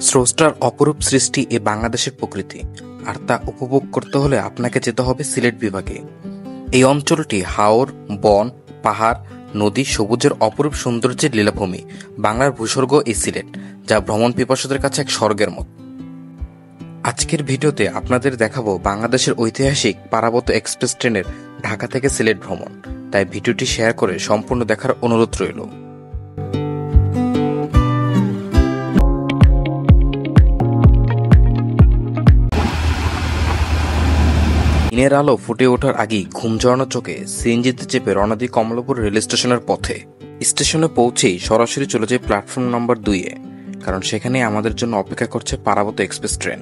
স্রষ্টার অপরূপ সৃষ্টি এ বাংলাদেশের প্রকৃতি, আর তা উপভোগ করতে হলে আপনাকে যেতে হবে সিলেট বিভাগে। এই অঞ্চলটি হাওর, বন, পাহাড়, নদী, সবুজের অপরূপ সৌন্দর্যের লীলাভূমি। বাংলার ভূস্বর্গ এই সিলেট, যা ভ্রমণ পিপাসুদের কাছে এক স্বর্গের মতো। আজকের ভিডিওতে আপনাদের দেখাবো বাংলাদেশের ঐতিহাসিক পারাবত এক্সপ্রেস ট্রেনের ঢাকা থেকে সিলেট ভ্রমণ। তাই ভিডিওটি শেয়ার করে সম্পূর্ণ দেখার অনুরোধ রইল। দিনের আলো ফুটে ওঠার আগেই ঘুম জড়ানো চোখে সিএনজিতে চেপে রওনা দিই কমলাপুর রেল স্টেশনের পথে। স্টেশনে পৌঁছেই সরাসরি চলে যায় প্ল্যাটফর্ম নম্বর 2-এ, কারণ সেখানে আমাদের জন্য অপেক্ষা করছে পারাবত এক্সপ্রেস ট্রেন।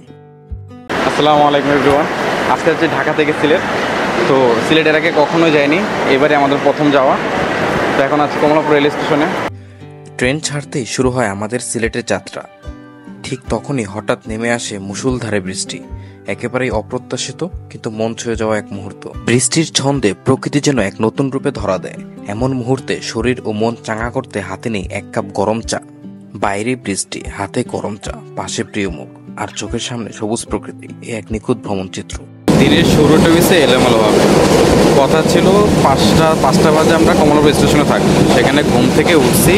আসসালামু আলাইকুম এভরিওয়ান। আজকে হচ্ছে ঢাকা থেকে সিলেট। তো সিলেটের আগে কখনোই যাইনি, এবারে আমাদের প্রথম যাওয়া। তো এখন আছি কমলাপুর রেল স্টেশনে। ট্রেন ছাড়তেই শুরু হয় আমাদের সিলেটের যাত্রা। ঠিক তখনই হঠাৎ নেমে আসে মুষলধারে বৃষ্টি, একেবারেই অপ্রত্যাশিত কিন্তু মন ছুঁয়ে যাওয়া এক মুহূর্ত। বৃষ্টির ছন্দে প্রকৃতি যেন এক নতুন রূপে ধরা দেয়। এমন মুহূর্তে শরীর ও মন চাঙ্গা করতে হাতে নেই এক কাপ গরম চা। বাইরে বৃষ্টি, হাতে গরম চা, পাশে প্রিয় মুখ, আর চোখের সামনে সবুজ প্রকৃতি। এ এক নিখুঁত ভ্রমণ চিত্র। দিনের শুরুটা হয়েছে এলোমেলোভাবে। কথা ছিল 5টা বাজে আমরা কমলাপুর স্টেশনে থাকবো। সেখানে ঘুম থেকে উঠছি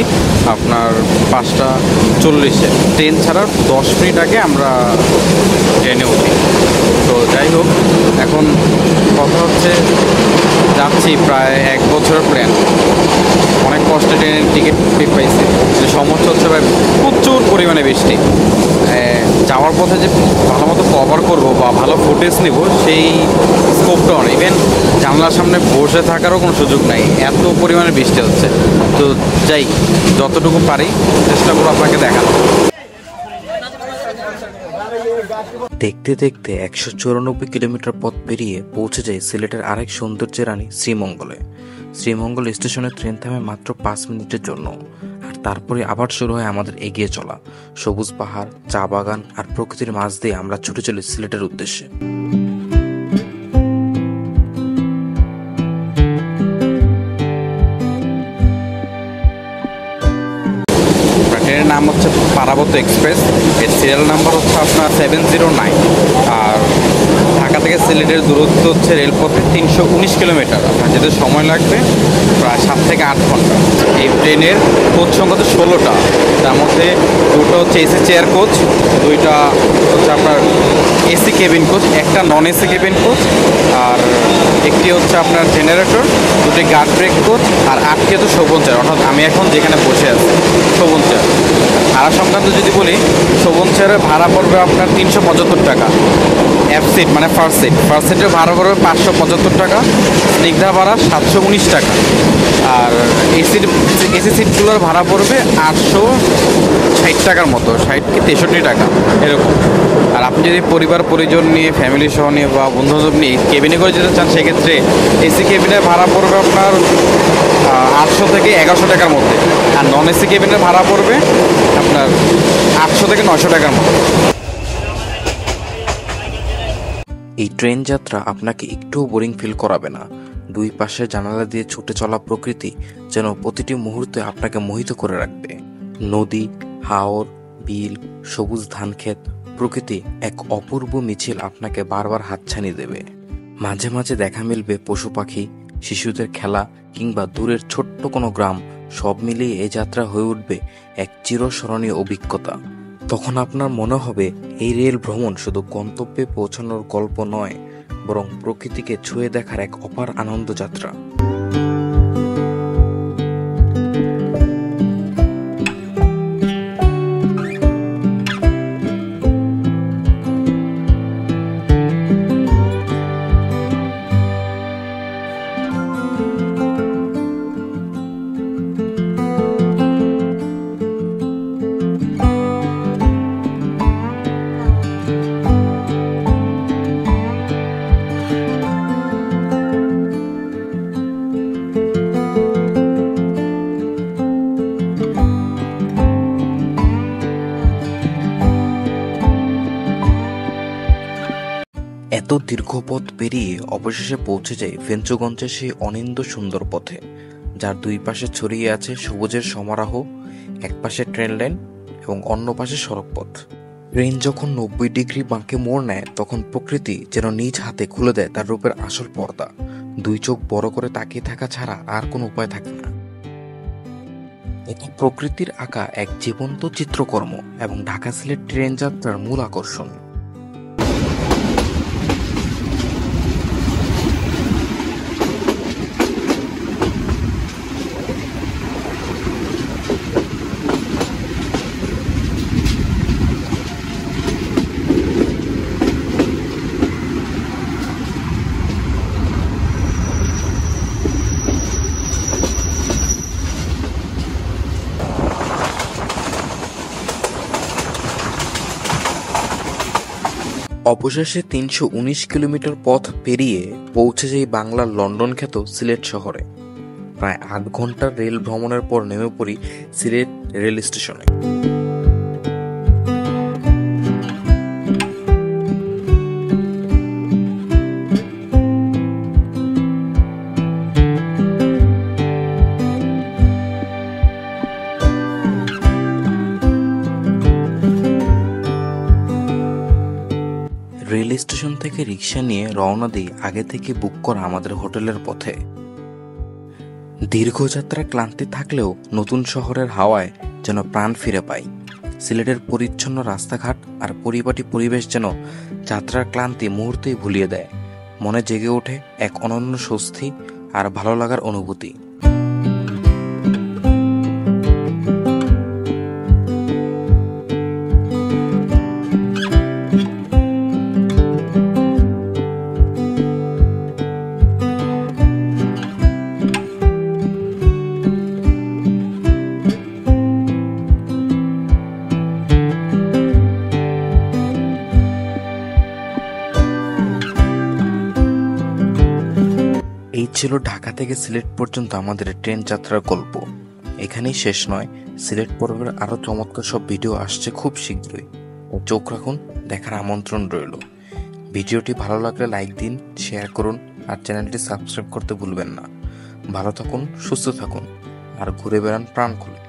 আপনার 5:40-এ। ট্রেন ছাড়ার 10 মিনিট আগে আমরা ট্রেনে উঠি। তো যাই হোক, এখন কথা হচ্ছে যাচ্ছি প্রায় 1 বছরের প্ল্যান। অনেক কষ্টে ট্রেনের টিকিট পাইছি। সমস্যা হচ্ছে ভাই প্রচুর পরিমাণে বৃষ্টি। যাওয়ার পথে যে ভালো মতো কভার করবো বা ভালো ফুটেজ নেব সেই স্কোপটাও নেই। ইভেন জানলার সামনে বসে থাকারও কোনো সুযোগ নাই, এত পরিমাণে বৃষ্টি হচ্ছে। তো যাই, যতটুকু পারি চেষ্টা করবো আপনাকে দেখানো। দেখতে দেখতে 194 কিলোমিটার পথ পেরিয়ে পৌঁছে যায় সিলেটের আরেক সৌন্দর্যের রানী শ্রীমঙ্গলে। শ্রীমঙ্গল স্টেশনে ট্রেন থামে মাত্র 5 মিনিটের জন্য, আর তারপরে আবার শুরু হয় আমাদের এগিয়ে চলা। সবুজ পাহাড়, চা বাগান আর প্রকৃতির মাঝ দিয়ে আমরা ছুটে চলি সিলেটের উদ্দেশ্যে। ট্রেনের নাম হচ্ছে পারাবত এক্সপ্রেস। এর সিরিয়াল নাম্বার হচ্ছে আপনার 709। আর ঢাকা থেকে সিলেটের দূরত্ব হচ্ছে রেলপথে 319 কিলোমিটার। আপনার যেতে সময় লাগবে প্রায় 7 থেকে 8 ঘন্টা। এই ট্রেনের কোচ সংখ্যা তো 16টা। তার মধ্যে 2টা হচ্ছে এসি চেয়ার কোচ, 2টা হচ্ছে আপনার এসি কেবিন কোচ, একটা নন এসি কেবিন কোচ, আর একটি হচ্ছে আপনার জেনারেটর, 2টি গার্ড ব্রেক কোচ, আর 8টি হচ্ছে শোভন চেয়ার। অর্থাৎ আমি এখন যেখানে বসে আছি শোভন চেয়ার। ভাড়া সংক্রান্ত যদি বলি, শোভন চেয়ারের ভাড়া পড়বে আপনার 375 টাকা। এফ সিট মানে ফার্স্ট সিটের ভাড়া পড়বে 575 টাকা। স্নিগ্ধা ভাড়া 719 টাকা। আর এসি সিটগুলোর ভাড়া পড়বে 860 টাকার মতো, 60 কি 63 টাকা এরকম। আর আপনি যদি পরিবার পরিজন নিয়ে, ফ্যামিলি সহ নিয়ে বা বন্ধুবান্ধব নিয়ে কেবিনে করে যেতে চান, সেক্ষেত্রে এসি কেবিনের ভাড়া পড়বে আপনার 800 থেকে 1100 টাকার মধ্যে। আর নন এসি কেবিনের ভাড়া পড়বে আপনার 800 থেকে 900 টাকার মতো। এই ট্রেন যাত্রা আপনাকে একটুও বোরিং ফিল করাবে না। দুই পাশে জানালা দিয়ে ছুটে চলা প্রকৃতি যেন প্রতিটি মুহূর্তে আপনাকে মোহিত করে রাখবে। নদী, হাওর, বিল, সবুজ ধানক্ষেত, প্রকৃতি এক অপূর্ব মিছিল আপনাকে বারবার হাতছানি দেবে। মাঝে মাঝে দেখা মিলবে পশু পাখি, শিশুদের খেলা, কিংবা দূরের ছোট্ট কোনো গ্রাম। সব মিলিয়ে এই যাত্রা হয়ে উঠবে এক চিরস্মরণীয় অভিজ্ঞতা। তখন আপনার মনে হবে এই রেল ভ্রমণ শুধু গন্তব্যে পৌঁছানোর গল্প নয়, বরং প্রকৃতিকে ছুঁয়ে দেখার এক অপার আনন্দ যাত্রা। এত দীর্ঘ পথ পেরিয়ে অবশেষে পৌঁছে যায় ফেঞ্চুগঞ্জের সেই অনিন্দ্য সুন্দর পথে, যার দুই পাশে ছড়িয়ে আছে সবুজের সমারোহ। এক পাশে ট্রেন লাইন এবং অন্য পাশে সড়ক পথ। ট্রেন যখন 90 ডিগ্রি বাঁকে মোড় নেয় তখন প্রকৃতি যেন নিজ হাতে খুলে দেয় তার রূপের আসল পর্দা। দুই চোখ বড় করে তাকিয়ে থাকা ছাড়া আর কোনো উপায় থাকে না। এটি প্রকৃতির আঁকা এক জীবন্ত চিত্রকর্ম এবং ঢাকা সিলেট ট্রেন যাত্রার মূল আকর্ষণ। অবশেষে ৩১৯ কিলোমিটার পথ পেরিয়ে পৌঁছে যাই বাংলার লন্ডন খ্যাত সিলেট শহরে। প্রায় ৮ ঘন্টার রেল ভ্রমণের পর নেমে পড়ি সিলেট রেল স্টেশনে। রেল স্টেশন থেকে রিক্সা নিয়ে রওনা দিই আগে থেকে বুক করা আমাদের হোটেলের পথে। দীর্ঘযাত্রা ক্লান্তি থাকলেও নতুন শহরের হাওয়ায় যেন প্রাণ ফিরে পাই। সিলেটের পরিচ্ছন্ন রাস্তাঘাট আর পরিপাটি পরিবেশ যেন যাত্রার ক্লান্তি মুহূর্তেই ভুলিয়ে দেয়। মনে জেগে ওঠে এক অনন্য স্বস্তি আর ভালো লাগার অনুভূতি। এই ছিল ঢাকা থেকে সিলেট পর্যন্ত আমাদের ট্রেন যাত্রার গল্প। এখানেই শেষ নয়, সিলেট পর্বের আরো চমৎকার সব ভিডিও আসছে খুব শীঘ্রই। চোখ রাখুন, দেখার আমন্ত্রণ রইল। ভিডিওটি ভালো লাগলে লাইক দিন, শেয়ার করুন আর চ্যানেলটি সাবস্ক্রাইব করতে ভুলবেন না। ভালো থাকুন, সুস্থ থাকুন আর ঘুরে বেড়ান প্রাণ খুলে।